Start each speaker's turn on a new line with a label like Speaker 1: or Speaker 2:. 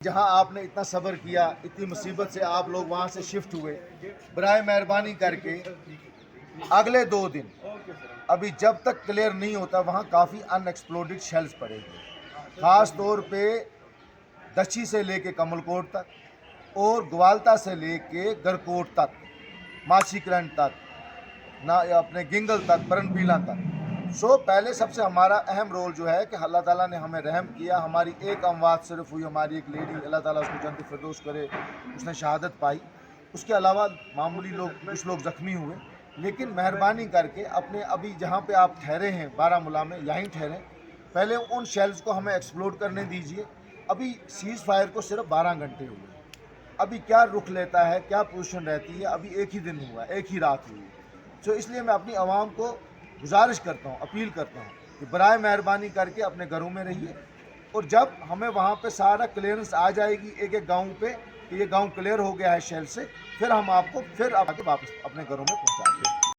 Speaker 1: जहां आपने इतना सब्र किया, इतनी मुसीबत से आप लोग वहां से शिफ्ट हुए, बराए मेहरबानी करके अगले 2 दिन अभी जब तक क्लियर नहीं होता वहां काफ़ी अनएक्सप्लोडेड शेल्स पड़ेंगे, ख़ास तौर पे दच्छी से लेके कमलकोट तक और ग्वालता से लेके गरकोट तक, माछीकरण तक, ना अपने गिंगल तक, बरनपीला तक। पहले सबसे हमारा अहम रोल जो है कि अल्लाह ताला ने हमें रहम किया, हमारी एक अमवात सिर्फ हुई, हमारी एक लेडी, अल्लाह ताला उसको जन्नत फिरदौस करे, उसने शहादत पाई। उसके अलावा मामूली लोग, कुछ लोग ज़ख्मी हुए। लेकिन मेहरबानी करके अपने अभी जहाँ पे आप ठहरे हैं बारामूला में, यहीं ठहरें, पहले उन शेल्स को हमें एक्सप्लोर करने दीजिए। अभी सीज़ फायर को सिर्फ 12 घंटे हुए, अभी क्या रुख लेता है, क्या पोजीशन रहती है, अभी एक ही दिन हुआ, एक ही रात हुई। इसलिए मैं अपनी आवाम को गुजारिश करता हूँ, अपील करता हूँ कि बराए मेहरबानी करके अपने घरों में रहिए, और जब हमें वहाँ पे सारा क्लियरेंस आ जाएगी एक एक गांव पे कि ये गांव क्लियर हो गया है शेल से, फिर हम आपको फिर आके वापस अपने घरों में पहुँचा देंगे।